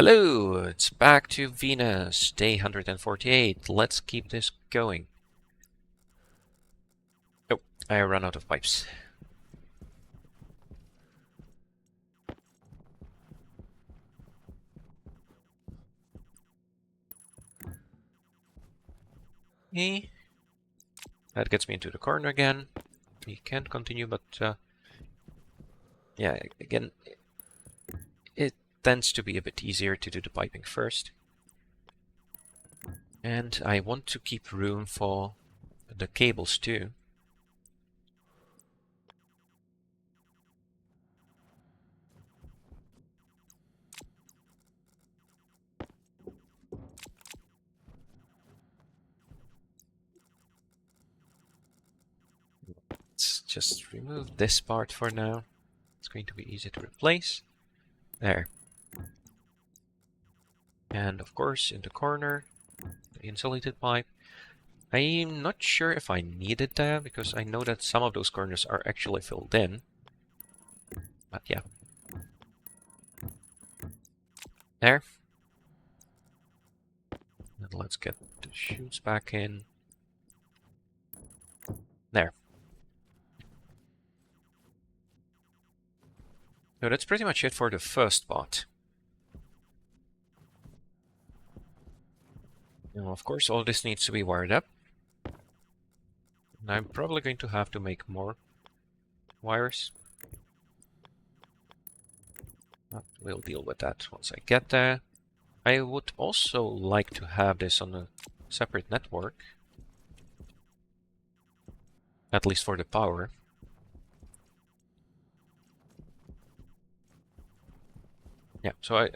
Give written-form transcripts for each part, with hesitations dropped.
Hello, it's back to Venus, day 148. Let's keep this going. Oh, I ran out of pipes. That gets me into the corner again. We can't continue, but yeah, again, it tends to be a bit easier to do the piping first. And I want to keep room for the cables too. Let's just remove this part for now. It's going to be easy to replace. There. And of course, in the corner, the insulated pipe. I'm not sure if I needed that, because I know that some of those corners are actually filled in. But yeah. There. And let's get the chutes back in. There. So that's pretty much it for the first part. Now, of course, all this needs to be wired up. And I'm probably going to have to make more wires. But we'll deal with that once I get there. I would also like to have this on a separate network. At least for the power. Yeah, so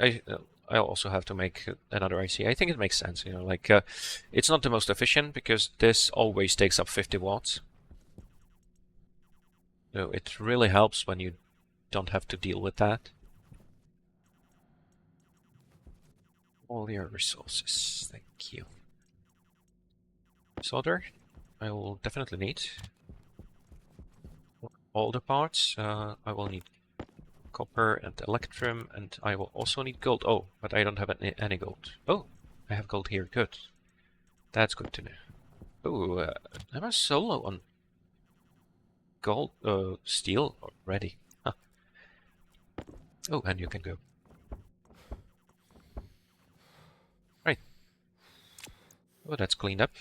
I'll also have to make another IC. I think it makes sense, like it's not the most efficient because this always takes up 50 watts. So it really helps when you don't have to deal with that. All your resources, thank you. Solder, I will definitely need. All the parts, I will need copper and electrum, and I will also need gold. Oh, but I don't have any gold. Oh, I have gold here, good. That's good to know. Oh, I'm a solo on gold, steel already. Huh. Oh, and you can go. Right. Oh, that's cleaned up.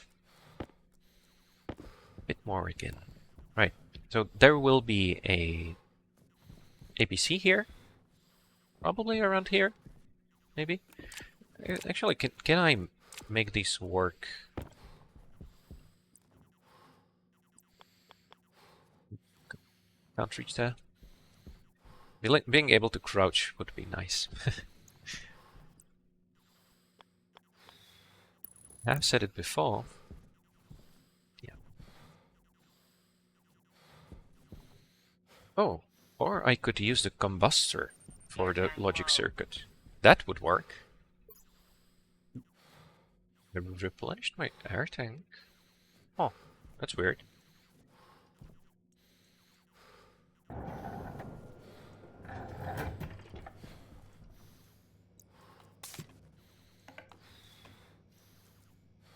Bit more again. Right. So there will be a ABC here. Probably around here. Maybe. Actually, can I make these work? Can't reach there. Being able to crouch would be nice. I've said it before. Yeah. Oh, or I could use the combustor for the logic circuit. That would work. I replenished my air tank. Oh, that's weird.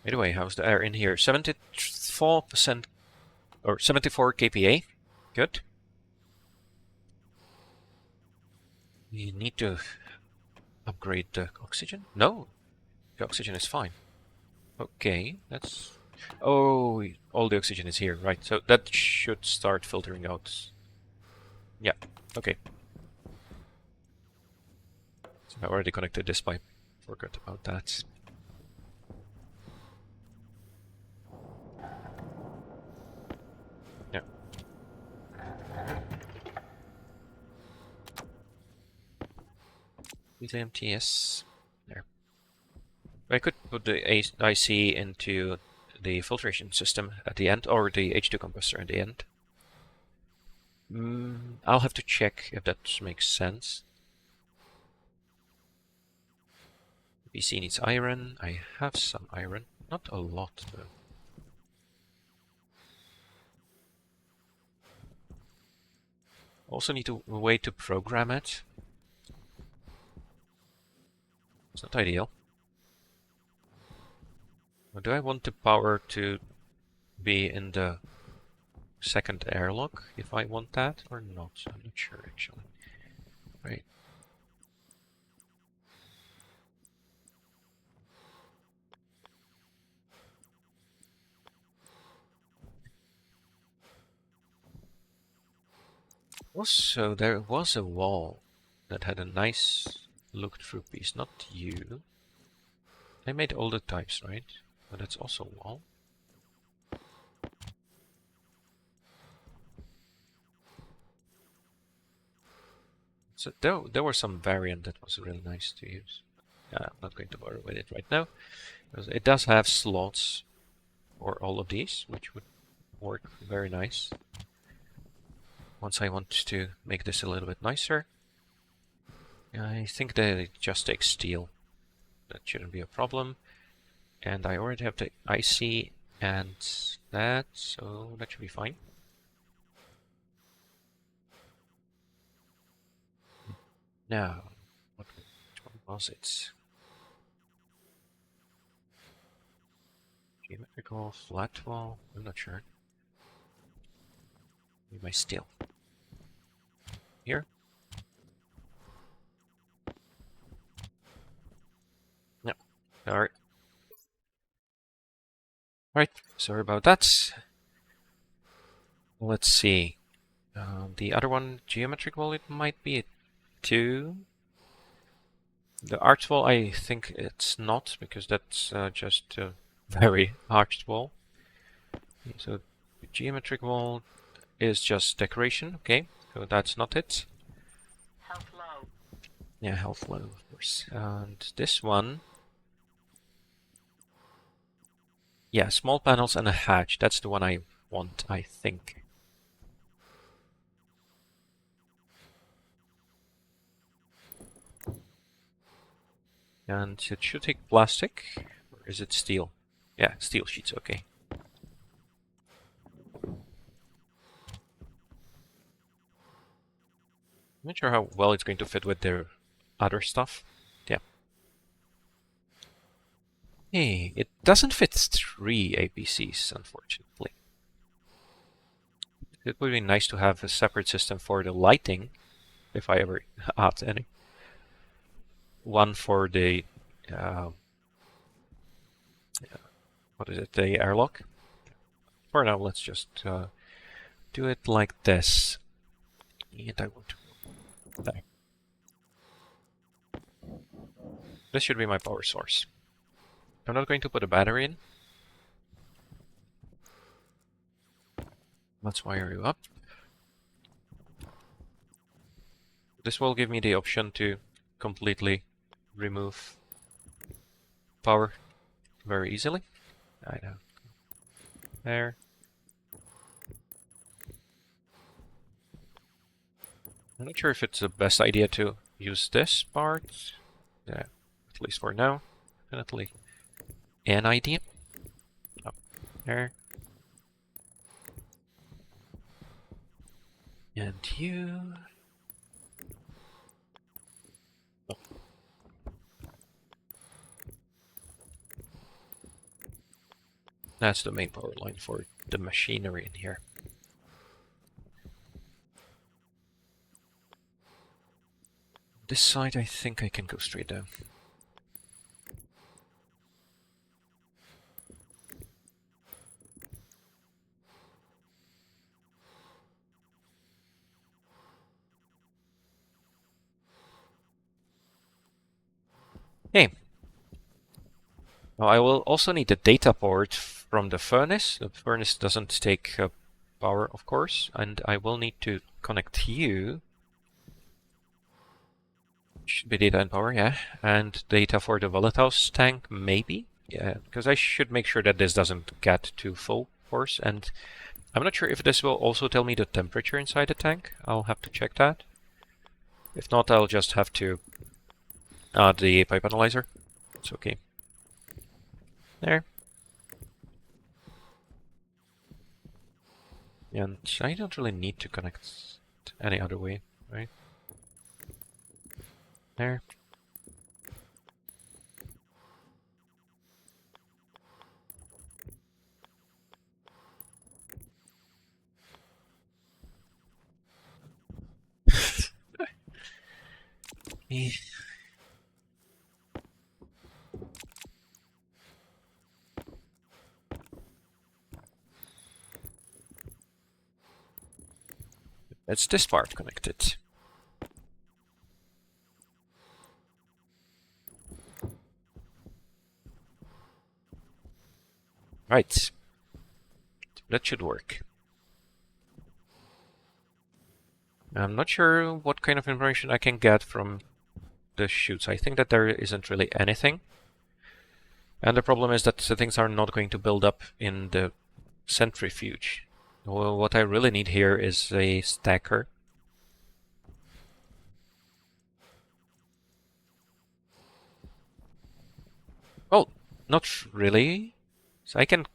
Anyway, how's the air in here? 74% or 74 kPa. Good. You need to upgrade the oxygen? No, the oxygen is fine. Okay, that's... Oh, all the oxygen is here, right. So that should start filtering out. Yeah, okay. So I already connected this pipe. Forgot about that. Yeah. MTS. There. I could put the IC into the filtration system at the end, or the H2 compressor at the end. I'll have to check if that makes sense. PC needs iron. I have some iron. Not a lot, though. Also need a way to program it. It's not ideal. But do I want the power to be in the second airlock if I want that or not? I'm not sure actually. Right. Also, there was a wall that had a nice look-through piece. Not you. I made all the types, right? But that's also a wall. So there was some variant that was really nice to use. I'm not going to bother with it right now, because it does have slots for all of these, which would work very nice. Once I want to make this a little bit nicer, I think that it just takes steel. That shouldn't be a problem. And I already have the IC and that, so that should be fine. Now, which one was it? Geometrical, flat wall, I'm not sure. Maybe my steel. Here. No. Alright. Right, sorry about that. Let's see. The other one, geometric wall, it might be a 2. The arched wall, I think it's not, because that's just a very arched wall. So the geometric wall is just decoration, okay, so that's not it. Health low. Yeah, health low, of course. And this one, yeah, small panels and a hatch, that's the one I want, I think. And it should take plastic, or is it steel? Yeah, steel sheets, okay. I'm not sure how well it's going to fit with their other stuff. Yeah. Hey, it doesn't fit 3 APCs, unfortunately. It would be nice to have a separate system for the lighting, if I ever add any. One for the, what is it, the airlock. For now, let's just do it like this. And I want to... There. This should be my power source. I'm not going to put a battery in. Let's wire you up. This will give me the option to completely remove power very easily. I know. There. I'm not sure if it's the best idea to use this part. Yeah, at least for now. Definitely an idea. Up there. And you... Oh. That's the main power line for the machinery in here. This side, I think I can go straight down. Hey. Now I will also need the data port from the furnace. The furnace doesn't take power, of course, and I will need to connect you. Should be data and power, yeah. And data for the volatiles tank, maybe? Yeah, because I should make sure that this doesn't get to full force. And I'm not sure if this will also tell me the temperature inside the tank. I'll have to check that. If not, I'll just have to add the pipe analyzer. It's okay. There. And I don't really need to connect any other way, right? There. Eh. That's this part connected. Right. That should work. I'm not sure what kind of information I can get from the chutes. I think that there isn't really anything. And the problem is that the things are not going to build up in the centrifuge. Well, what I really need here is a stacker. Oh, not really. So I can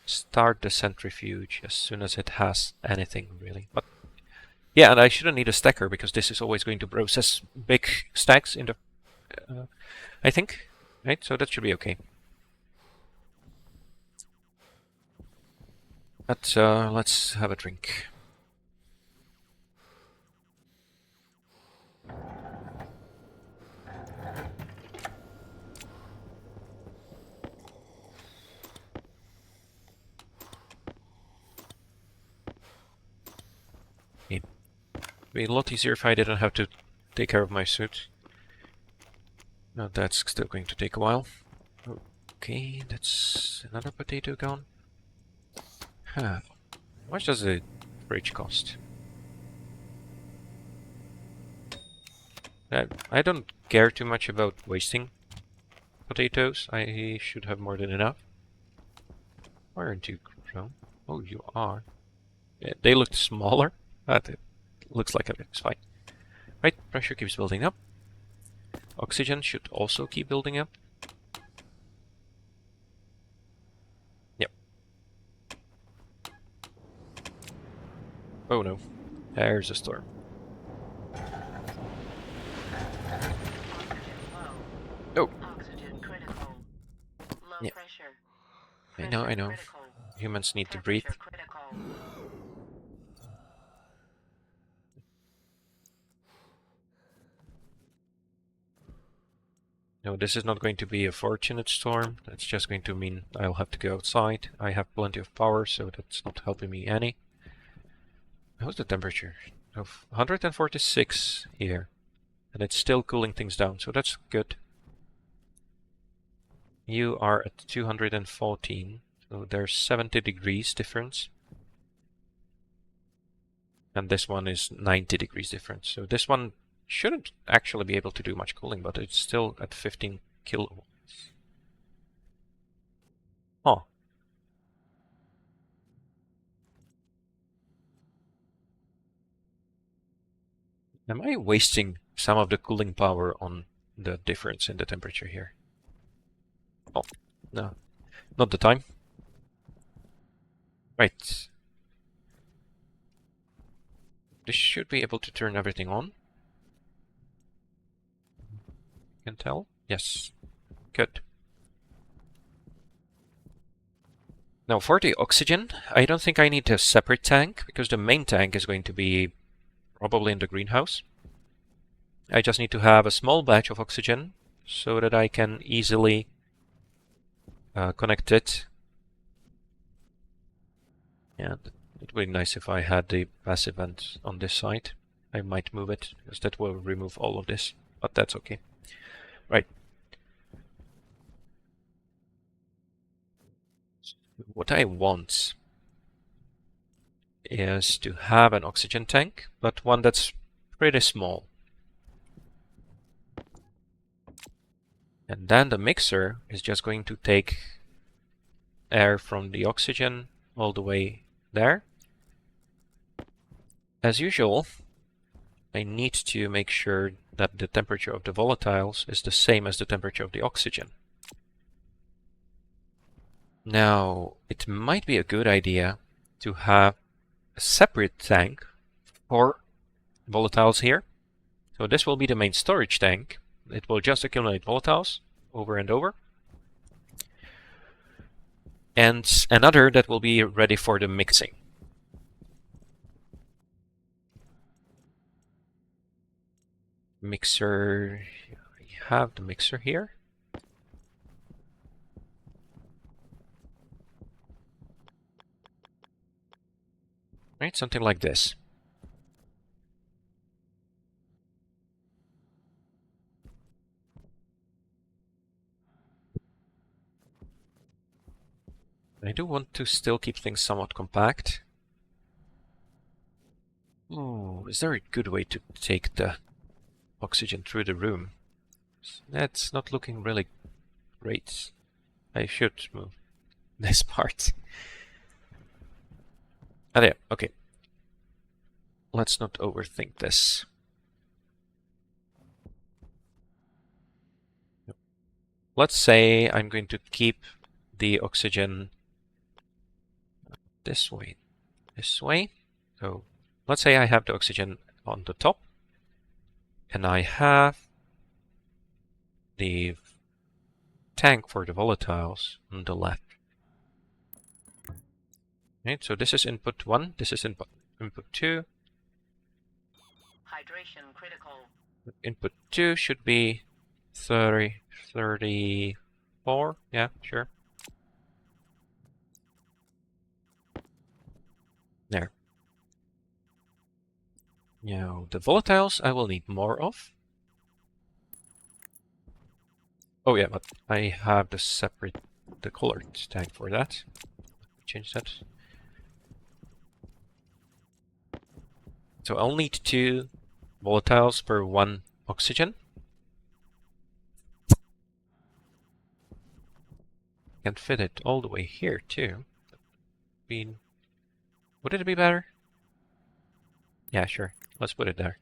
start the centrifuge as soon as it has anything, really. But yeah, and I shouldn't need a stacker because this is always going to process big stacks in the... I think, right? So that should be okay. But let's have a drink. It'd be a lot easier if I didn't have to take care of my suit. No, that's still going to take a while. Okay, that's another potato gone. Huh. How much does a fridge cost? I don't care too much about wasting potatoes. I should have more than enough. Why aren't you grown? Oh, you are. Yeah, they looked smaller, but it looks like it's fine. Right, pressure keeps building up. Oxygen should also keep building up. Yep. Oh no, there's a storm. Oh. Oxygen critical. Low Yeah. pressure. I know. Critical. Humans need to breathe. Temperature critical. No, this is not going to be a fortunate storm. That's just going to mean I'll have to go outside. I have plenty of power, so that's not helping me any. How's the temperature? Of 146 here. And it's still cooling things down, so that's good. You are at 214, so there's 70 degrees difference. And this one is 90 degrees difference. So this one shouldn't actually be able to do much cooling, but it's still at 15 kilowatts. Oh. Am I wasting some of the cooling power on the difference in the temperature here? Oh, no. Not the time. Right. This should be able to turn everything on. You can tell? Yes. Good. Now for the oxygen, I don't think I need a separate tank because the main tank is going to be probably in the greenhouse. I just need to have a small batch of oxygen so that I can easily connect it. And it would be nice if I had the passive vent on this side. I might move it because that will remove all of this, but that's okay. Right. What I want is to have an oxygen tank, but one that's pretty small. And then the mixer is just going to take air from the oxygen all the way there. As usual, I need to make sure that the temperature of the volatiles is the same as the temperature of the oxygen. Now, it might be a good idea to have a separate tank for volatiles here. So this will be the main storage tank. It will just accumulate volatiles over and over. And another that will be ready for the mixing. Mixer. I have the mixer here. Right, something like this. I do want to still keep things somewhat compact. Oh, is there a good way to take the oxygen through the room? That's not looking really great. I should move this part. Ah, there. Okay. Let's not overthink this. Let's say I'm going to keep the oxygen this way. So let's say I have the oxygen on the top, and I have the tank for the volatiles on the left. Right, so this is input 1, this is input 2. Hydration critical. Input 2 should be 30, 34. Yeah, sure. There. Now, the volatiles I will need more of. Oh yeah, but I have the colored tank for that. Change that. So I'll need 2 volatiles per 1 oxygen. Can fit it all the way here too. Would it be better? Yeah, sure. Let's put it there.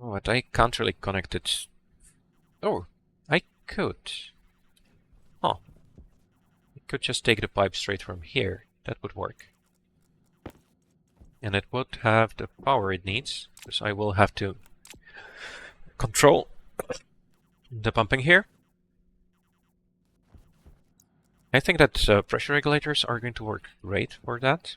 Oh, but I can't really connect it. Oh, I could. Oh. I could just take the pipe straight from here. That would work. And it would have the power it needs, because I will have to control the pumping here. I think that pressure regulators are going to work great for that.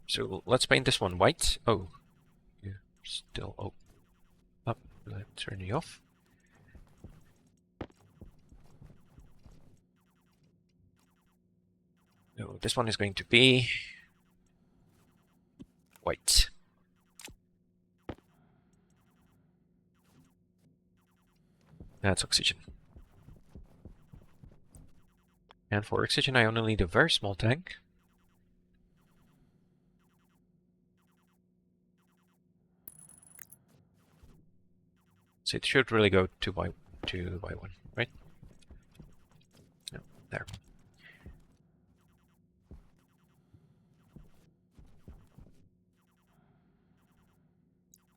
So let's paint this one white. Oh, you're still up. Let's turn it off. No, this one is going to be white. That's oxygen. And for oxygen, I only need a very small tank. So it should really go 2 by 1, right? No, there.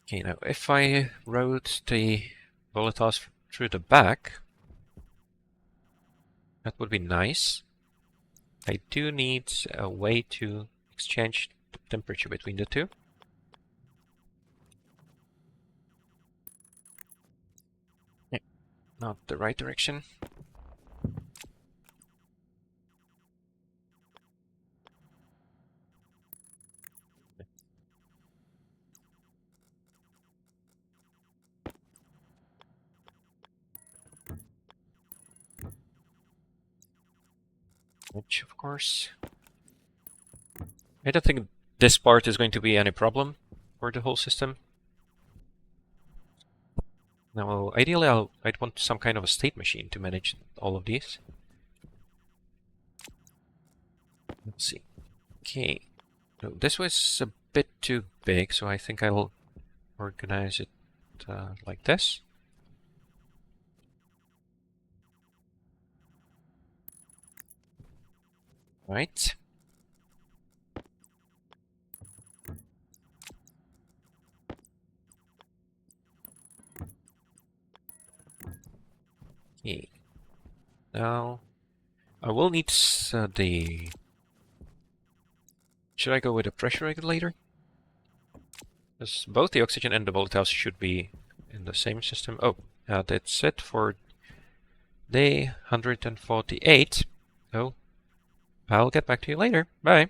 Okay, now if I route the volatiles through the back, that would be nice. I do need a way to exchange the temperature between the two. Yeah, not the right direction. Which, of course, I don't think this part is going to be any problem for the whole system. Now, ideally, I'd want some kind of a state machine to manage all of these. Let's see. Okay. No, this was a bit too big, so I think I'll organize it like this. Right. Okay. Now, I will need the... Should I go with a pressure regulator? Because both the oxygen and the volatiles should be in the same system. Oh, that's it for day 148. Oh, I'll get back to you later. Bye.